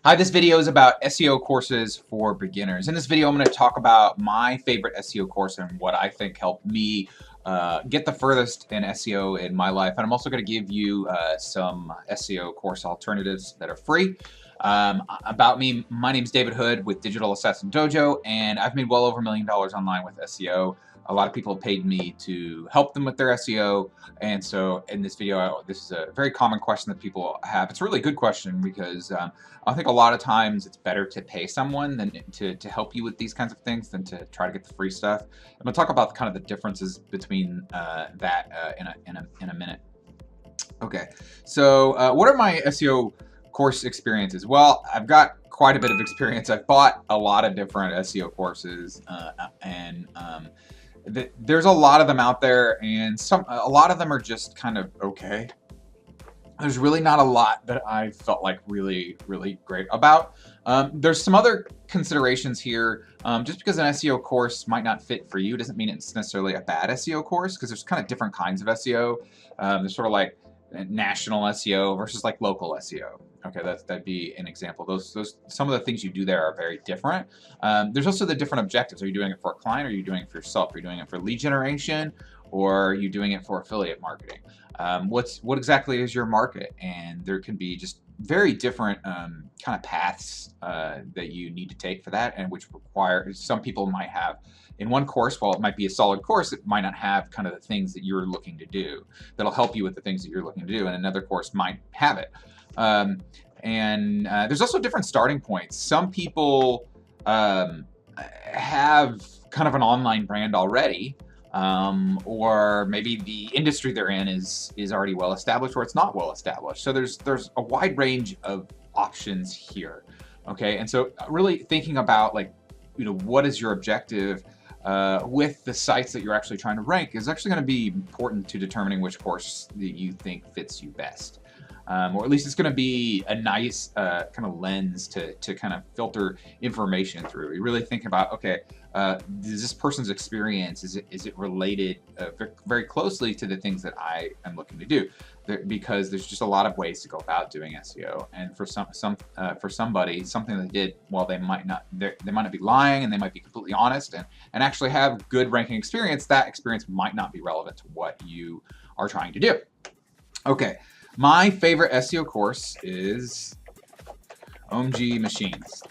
Hi, this video is about SEO courses for beginners. In this video, I'm going to talk about my favorite SEO course and what I think helped me get the furthest in SEO in my life. And I'm also going to give you some SEO course alternatives that are free. About me, my name is David Hood with Digital Assassin Dojo, and I've made well over $1 million online with SEO. A lot of people have paid me to help them with their SEO. And so in this video, this is a very common question that people have. It's a really good question because I think a lot of times it's better to pay someone than to help you with these kinds of things than to try to get the free stuff. I'm going to talk about kind of the differences between that in a minute. Okay, so what are my SEO course experiences? Well, I've got quite a bit of experience. I've bought a lot of different SEO courses, and there's a lot of them out there, and a lot of them are just kind of okay. There's really not a lot that I felt like really great about. There's some other considerations here. Just because an SEO course might not fit for you doesn't mean it's necessarily a bad SEO course, because there's kind of different kinds of SEO. There's sort of like national SEO versus like local SEO. Okay, that'd be an example. Those some of the things you do there are very different. There's also the different objectives. Are you doing it for a client? Or are you doing it for yourself? Are you doing it for lead generation? Or are you doing it for affiliate marketing? What exactly is your market? And there can be just very different kind of paths that you need to take for that, and which require, some people might have in one course, while it might be a solid course, it might not have kind of the things that you're looking to do that'll help you with the things that you're looking to do, and another course might have it. There's also different starting points. Some people have kind of an online brand already, or maybe the industry they're in is already well established, or it's not well established. So there's a wide range of options here. Okay, and so really thinking about, like, what is your objective with the sites that you're actually trying to rank is actually going to be important to determining which course that you think fits you best. Or at least it's going to be a nice kind of lens to kind of filter information through. You really think about, okay, is this person's experience, is it related very closely to the things that I am looking to do? Because there's just a lot of ways to go about doing SEO, and for for somebody, something they did, while they might not be lying, and they might be completely honest and actually have good ranking experience, that experience might not be relevant to what you are trying to do. Okay. My favorite SEO course is OMG Machines.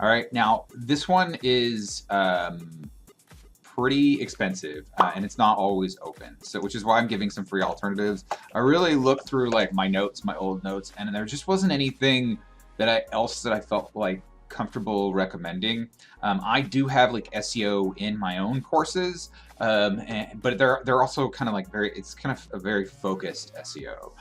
All right, now this one is pretty expensive, and it's not always open, so which is why I'm giving some free alternatives. I really looked through like my old notes, and there just wasn't anything else that I felt like comfortable recommending. I do have like SEO in my own courses, but they're also kind of like it's kind of a very focused SEO.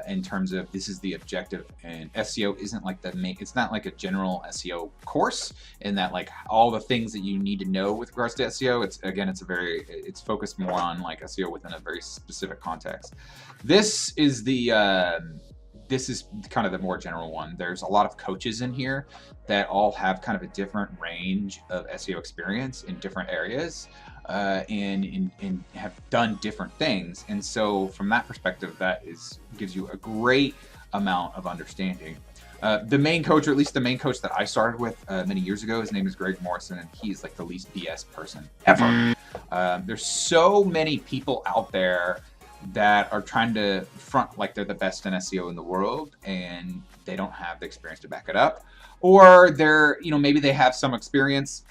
In terms of this is the objective, and SEO isn't like it's not like a general SEO course in that like all the things that you need to know with regards to SEO. It's focused more on like SEO within a very specific context. This is kind of the more general one. There's a lot of coaches in here that all have kind of a different range of SEO experience in different areas, and have done different things. And so from that perspective, gives you a great amount of understanding. The main coach, or at least the main coach that I started with many years ago, his name is Greg Morrison, and he's like the least BS person ever. There's so many people out there that are trying to front like they're the best in SEO in the world, and they don't have the experience to back it up, or maybe they have some experience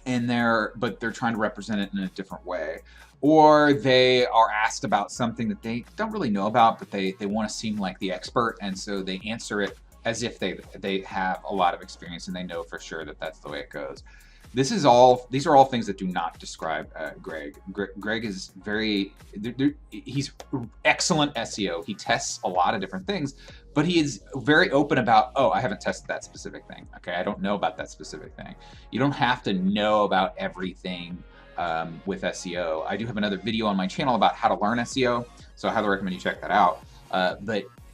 but they're trying to represent it in a different way, or they are asked about something that they don't really know about, but they want to seem like the expert, and so they answer it as if they have a lot of experience and they know for sure that that's the way it goes. These are all things that do not describe Greg. Greg is he's excellent SEO. He tests a lot of different things, but he is very open about, oh, I haven't tested that specific thing. Okay, I don't know about that specific thing. You don't have to know about everything with SEO. I do have another video on my channel about how to learn SEO, so I highly recommend you check that out.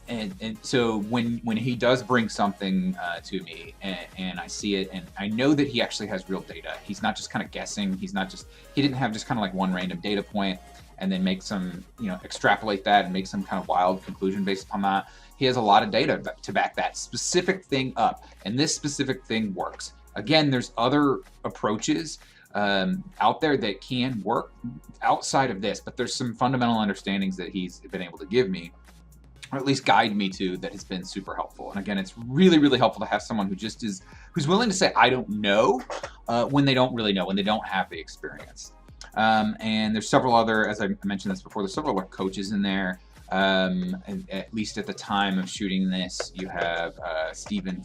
And so when he does bring something to me, and I see it, and I know that he actually has real data. He's not just kind of guessing. He didn't have just kind of like one random data point. and then make some, extrapolate that and make some kind of wild conclusion based upon that. He has a lot of data to back that specific thing up, and this specific thing works. Again, there's other approaches out there that can work outside of this, but there's some fundamental understandings that he's been able to give me, or at least guide me to, that has been super helpful. And again, it's really, really helpful to have someone who's willing to say, I don't know, when they don't really know, when they don't have the experience. And there's several other, as I mentioned this before, there's several other coaches in there. At least at the time of shooting this, you have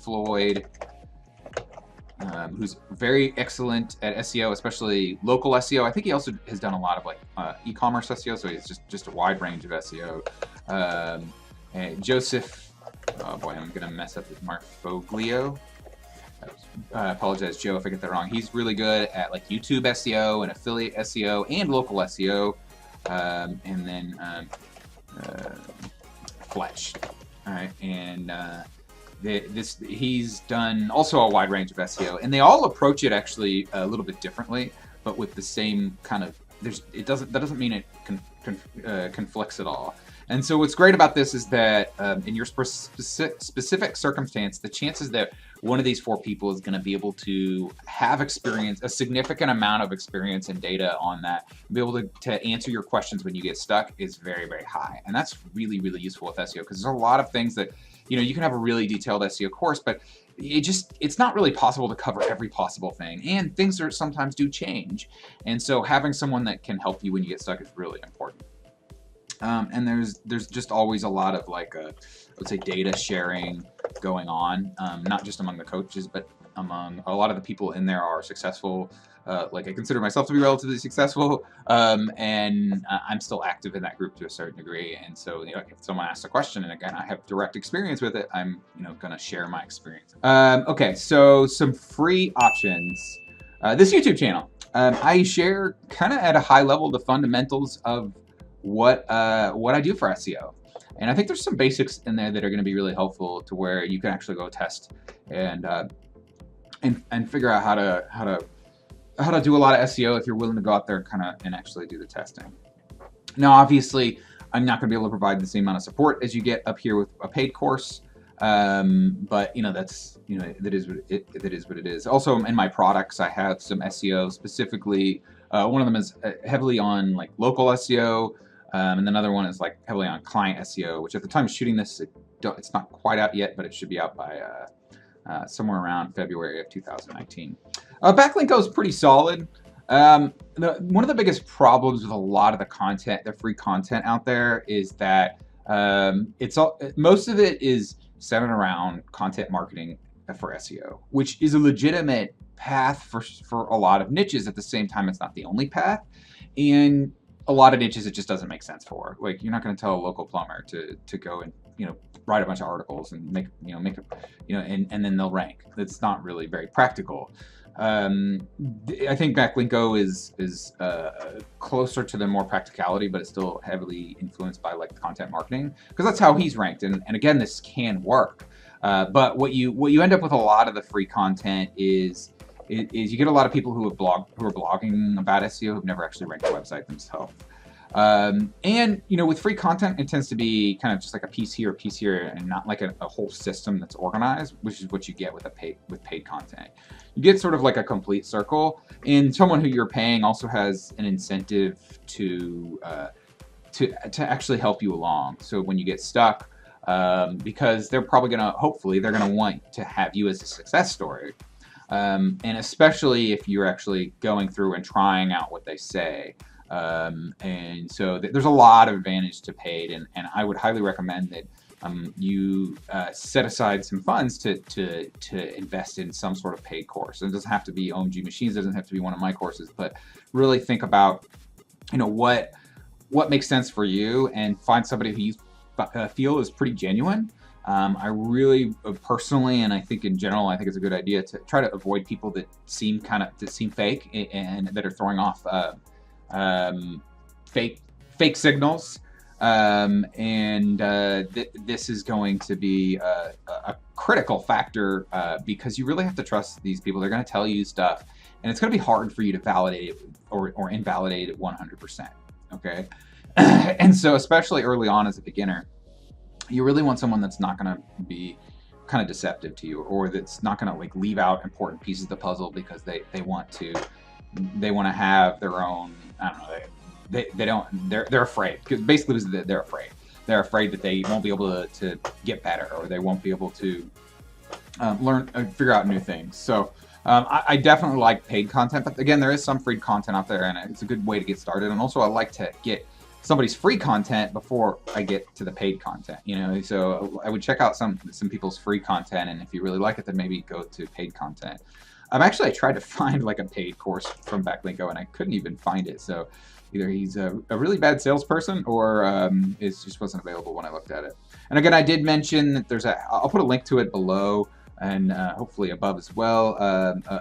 Floyd, who's very excellent at SEO, especially local SEO. I think he also has done a lot of like e-commerce SEO, so he's just a wide range of SEO. And Joseph, oh boy, I'm gonna mess up his mark. Voglio. I apologize, Joe, if I get that wrong. He's really good at like YouTube SEO and affiliate SEO and local SEO. And then Fletch. All right, and he's done also a wide range of SEO, and they all approach it actually a little bit differently, but with the same kind of. That doesn't mean it conflicts at all. And so what's great about this is that in your specific circumstance, the chances that one of these 4 people is going to be able to have experience, a significant amount of experience and data on that, be able to answer your questions when you get stuck is very, very high. And that's really, really useful with SEO, because there's a lot of things that, you can have a really detailed SEO course, but it's not really possible to cover every possible thing, and things sometimes do change. And so having someone that can help you when you get stuck is really important. And there's just always a lot of like I would say data sharing going on, not just among the coaches, but among a lot of the people in there are successful. Like I consider myself to be relatively successful, and I'm still active in that group to a certain degree. And so, if someone asks a question, and again, I have direct experience with it, I'm, going to share my experience. Okay, so some free options. This YouTube channel, I share kind of at a high level the fundamentals of what I do for SEO. And I think there's some basics in there that are going to be really helpful to where you can actually go test and figure out how to do a lot of SEO if you're willing to go out there and actually do the testing. Now, obviously, I'm not going to be able to provide the same amount of support as you get up here with a paid course, but that's that is what it is. Also, in my products, I have some SEO specifically. One of them is heavily on like local SEO. And another one is like heavily on client SEO, which at the time of shooting this, it's not quite out yet, but it should be out by somewhere around February of 2019. Backlinko is pretty solid. One of the biggest problems with a lot of the content, the free content out there, is that most of it is centered around content marketing for SEO, which is a legitimate path for a lot of niches. At the same time, it's not the only path, and a lot of niches it just doesn't make sense for. Like, you're not going to tell a local plumber to go and write a bunch of articles and make and then they'll rank. That's not really very practical. I think Backlinko is closer to the more practicality, but it's still heavily influenced by like content marketing, because that's how he's ranked. And again, this can work. But what you end up with a lot of the free content is you get a lot of people who are blogging about SEO who've never actually ranked a website themselves. And with free content, it tends to be kind of just like a piece here, and not like a whole system that's organized, which is what you get with paid content. You get sort of like a complete circle, and someone who you're paying also has an incentive to actually help you along. So when you get stuck, because they're probably hopefully they're gonna want to have you as a success story. And especially if you're actually going through and trying out what they say. And so there's a lot of advantage to paid, and I would highly recommend that you set aside some funds to invest in some sort of paid course. And it doesn't have to be OMG Machines, it doesn't have to be one of my courses, but really think about what makes sense for you, and find somebody who you feel is pretty genuine. I really personally, and I think in general, I think it's a good idea to try to avoid people that seem fake and that are throwing off fake signals. This is going to be a critical factor, because you really have to trust these people. They're going to tell you stuff, and it's going to be hard for you to validate it or invalidate it 100%. okay? And so especially early on as a beginner, you really want someone that's not going to be kind of deceptive to you, or that's not going to like leave out important pieces of the puzzle because they want to have their own, I don't know, they don't, they're afraid, because basically they're afraid. They're afraid that they won't be able to get better, or they won't be able to learn, figure out new things. So I definitely like paid content, but again, there is some free content out there, and it's a good way to get started. And also, I like to get somebody's free content before I get to the paid content. You know, so I would check out some people's free content, and if you really like it, then maybe go to paid content. Actually, I tried to find like a paid course from Backlinko, and I couldn't even find it. So either he's a really bad salesperson, or it just wasn't available when I looked at it. And again, I did mention that I'll put a link to it below, and hopefully above as well,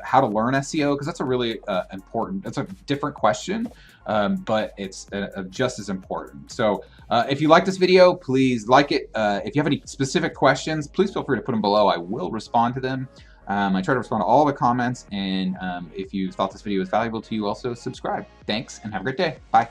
how to learn SEO, because that's a really important, that's a different question, but it's just as important. So if you like this video, please like it. If you have any specific questions, please feel free to put them below. I will respond to them. I try to respond to all the comments, and if you thought this video was valuable to you, also subscribe. Thanks, and have a great day. Bye.